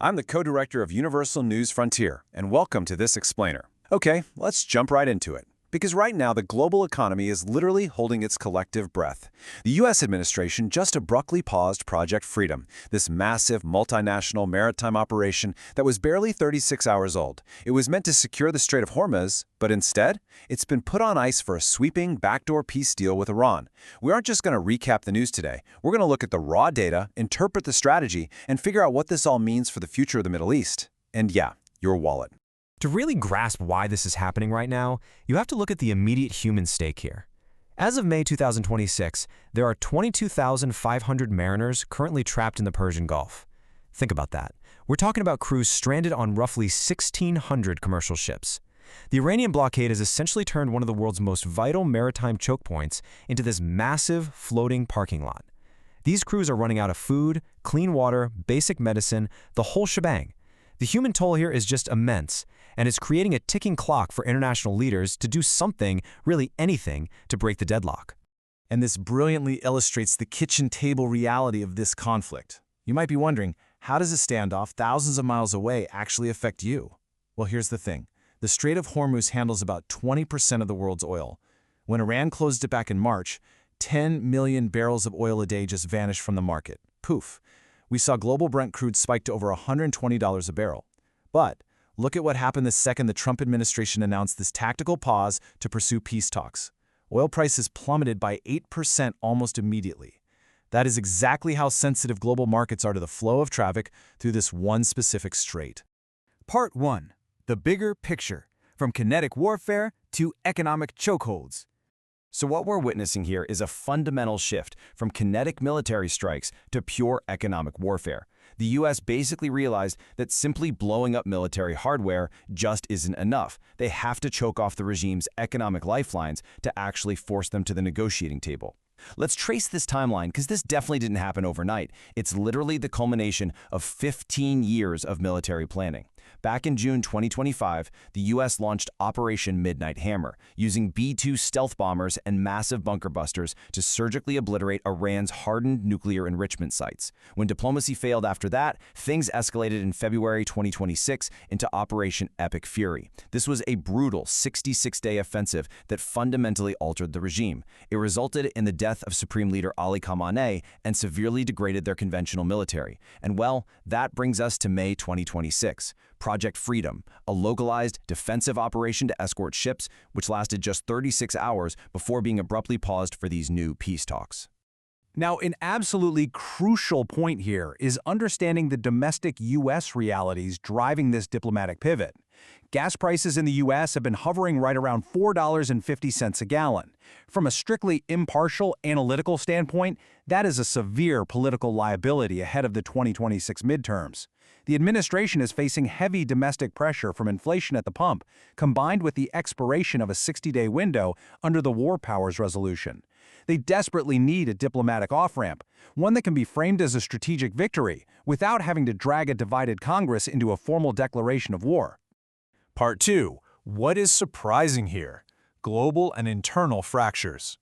I'm the co-director of Universal News Frontier, and welcome to this explainer. Okay, let's jump right into it. Because right now, the global economy is literally holding its collective breath. The U.S. administration just abruptly paused Project Freedom, this massive multinational maritime operation that was barely 36 hours old. It was meant to secure the Strait of Hormuz, but instead, it's been put on ice for a sweeping backdoor peace deal with Iran. We aren't just going to recap the news today. We're going to look at the raw data, interpret the strategy, and figure out what this all means for the future of the Middle East. And yeah, your wallet. To really grasp why this is happening right now, you have to look at the immediate human stake here. As of May 2026, there are 22,500 mariners currently trapped in the Persian Gulf. Think about that. We're talking about crews stranded on roughly 1,600 commercial ships. The Iranian blockade has essentially turned one of the world's most vital maritime choke points into this massive floating parking lot. These crews are running out of food, clean water, basic medicine, the whole shebang. The human toll here is just immense, and it's creating a ticking clock for international leaders to do something, really anything, to break the deadlock. And this brilliantly illustrates the kitchen table reality of this conflict. You might be wondering, how does a standoff thousands of miles away actually affect you? Well, here's the thing. The Strait of Hormuz handles about 20% of the world's oil. When Iran closed it back in March, 10 million barrels of oil a day just vanished from the market. Poof. We saw global Brent crude spike to over $120 a barrel. But look at what happened the second the Trump administration announced this tactical pause to pursue peace talks. Oil prices plummeted by 8% almost immediately. That is exactly how sensitive global markets are to the flow of traffic through this one specific strait. Part 1. The bigger picture, from kinetic warfare to economic chokeholds. So what we're witnessing here is a fundamental shift from kinetic military strikes to pure economic warfare. The U.S. basically realized that simply blowing up military hardware just isn't enough. They have to choke off the regime's economic lifelines to actually force them to the negotiating table. Let's trace this timeline because this definitely didn't happen overnight. It's literally the culmination of 15 years of military planning. Back in June 2025, the U.S. launched Operation Midnight Hammer, using B-2 stealth bombers and massive bunker busters to surgically obliterate Iran's hardened nuclear enrichment sites. When diplomacy failed after that, things escalated in February 2026 into Operation Epic Fury. This was a brutal 66-day offensive that fundamentally altered the regime. It resulted in the death of Supreme Leader Ali Khamenei and severely degraded their conventional military. And well, that brings us to May 2026. Project Freedom, a localized defensive operation to escort ships, which lasted just 36 hours before being abruptly paused for these new peace talks. Now, an absolutely crucial point here is understanding the domestic U.S. realities driving this diplomatic pivot. Gas prices in the U.S. have been hovering right around $4.50 a gallon. From a strictly impartial, analytical standpoint, that is a severe political liability ahead of the 2026 midterms. The administration is facing heavy domestic pressure from inflation at the pump, combined with the expiration of a 60-day window under the War Powers Resolution. They desperately need a diplomatic off-ramp, one that can be framed as a strategic victory, without having to drag a divided Congress into a formal declaration of war. Part 2. What is surprising here? Global and internal fractures.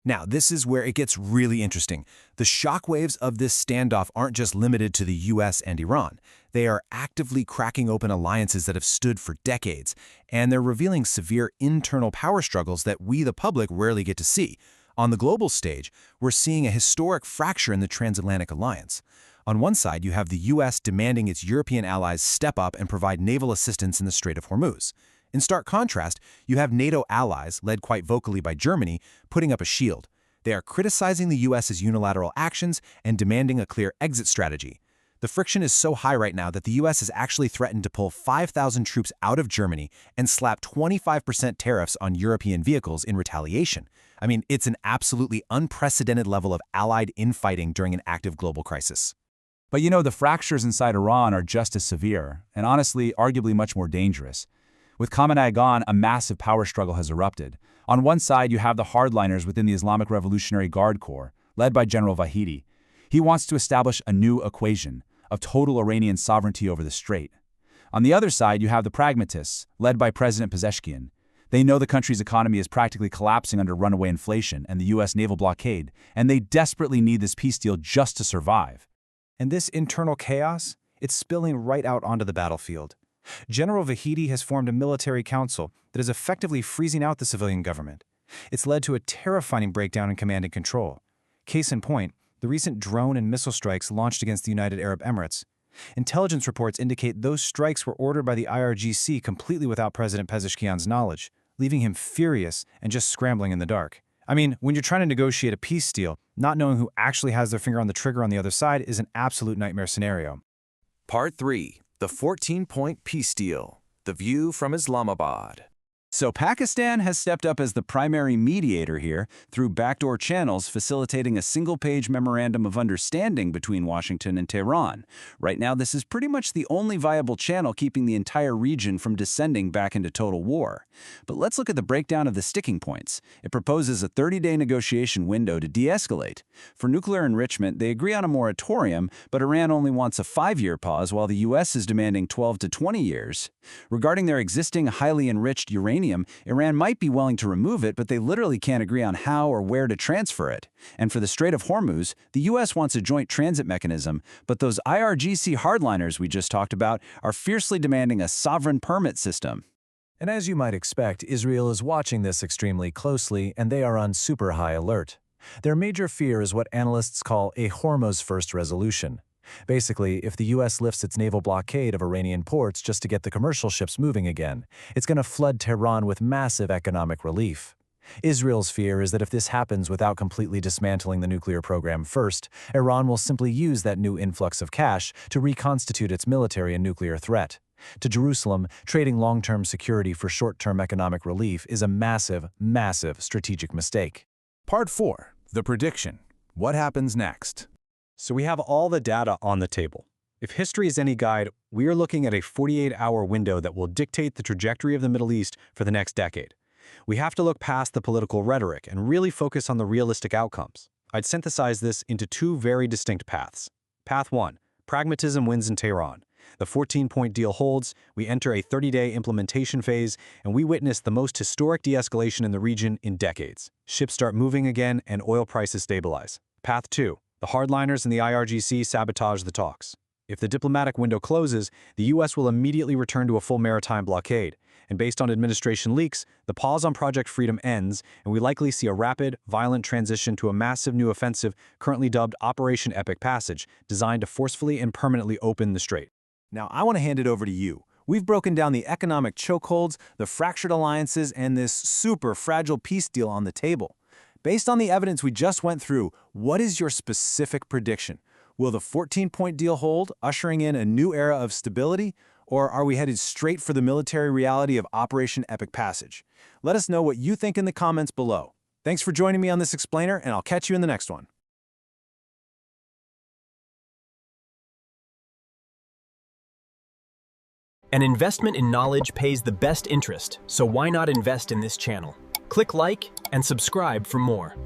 Now, this is where it gets really interesting. The shockwaves of this standoff aren't just limited to the U.S. and Iran. They are actively cracking open alliances that have stood for decades, and they're revealing severe internal power struggles that we, the public, rarely get to see. On the global stage, we're seeing a historic fracture in the transatlantic alliance. On one side, you have the U.S. demanding its European allies step up and provide naval assistance in the Strait of Hormuz. In stark contrast, you have NATO allies, led quite vocally by Germany, putting up a shield. They are criticizing the U.S.'s unilateral actions and demanding a clear exit strategy. The friction is so high right now that the U.S. has actually threatened to pull 5,000 troops out of Germany and slap 25% tariffs on European vehicles in retaliation. I mean, it's an absolutely unprecedented level of allied infighting during an active global crisis. But you know, the fractures inside Iran are just as severe, and honestly, arguably much more dangerous. With Khamenei gone, a massive power struggle has erupted. On one side, you have the hardliners within the Islamic Revolutionary Guard Corps, led by General Vahidi. He wants to establish a new equation of total Iranian sovereignty over the strait. On the other side, you have the pragmatists, led by President Pezeshkian. They know the country's economy is practically collapsing under runaway inflation and the U.S. naval blockade, and they desperately need this peace deal just to survive. And this internal chaos, it's spilling right out onto the battlefield. General Vahidi has formed a military council that is effectively freezing out the civilian government. It's led to a terrifying breakdown in command and control. Case in point, the recent drone and missile strikes launched against the United Arab Emirates. Intelligence reports indicate those strikes were ordered by the IRGC completely without President Pezeshkian's knowledge, leaving him furious and just scrambling in the dark. I mean, when you're trying to negotiate a peace deal, not knowing who actually has their finger on the trigger on the other side is an absolute nightmare scenario. Part 3. The 14-point peace deal. The view from Islamabad. So Pakistan has stepped up as the primary mediator here through backdoor channels facilitating a single-page memorandum of understanding between Washington and Tehran. Right now, this is pretty much the only viable channel keeping the entire region from descending back into total war. But let's look at the breakdown of the sticking points. It proposes a 30-day negotiation window to de-escalate. For nuclear enrichment, they agree on a moratorium, but Iran only wants a 5-year pause while the U.S. is demanding 12 to 20 years. Regarding their existing highly enriched uranium, Iran might be willing to remove it, but they literally can't agree on how or where to transfer it. And for the Strait of Hormuz, the U.S. wants a joint transit mechanism, but those IRGC hardliners we just talked about are fiercely demanding a sovereign permit system. And as you might expect, Israel is watching this extremely closely, and they are on super high alert. Their major fear is what analysts call a Hormuz First resolution. Basically, if the U.S. lifts its naval blockade of Iranian ports just to get the commercial ships moving again, it's going to flood Tehran with massive economic relief. Israel's fear is that if this happens without completely dismantling the nuclear program first, Iran will simply use that new influx of cash to reconstitute its military and nuclear threat. To Jerusalem, trading long-term security for short-term economic relief is a massive, massive strategic mistake. Part 4. The prediction. What happens next? So we have all the data on the table. If history is any guide, we are looking at a 48-hour window that will dictate the trajectory of the Middle East for the next decade. We have to look past the political rhetoric and really focus on the realistic outcomes. I'd synthesize this into 2 very distinct paths. Path 1, pragmatism wins in Tehran. The 14-point deal holds, we enter a 30-day implementation phase, and we witness the most historic de-escalation in the region in decades. Ships start moving again, and oil prices stabilize. Path 2, the hardliners and the IRGC sabotage the talks. If the diplomatic window closes, the U.S. will immediately return to a full maritime blockade. And based on administration leaks, the pause on Project Freedom ends, and we likely see a rapid, violent transition to a massive new offensive currently dubbed Operation Epic Passage, designed to forcefully and permanently open the strait. Now, I want to hand it over to you. We've broken down the economic chokeholds, the fractured alliances, and this super fragile peace deal on the table. Based on the evidence we just went through, what is your specific prediction? Will the 14-point deal hold, ushering in a new era of stability? Or are we headed straight for the military reality of Operation Epic Passage? Let us know what you think in the comments below. Thanks for joining me on this explainer, and I'll catch you in the next one. An investment in knowledge pays the best interest, so why not invest in this channel? Click like and subscribe for more.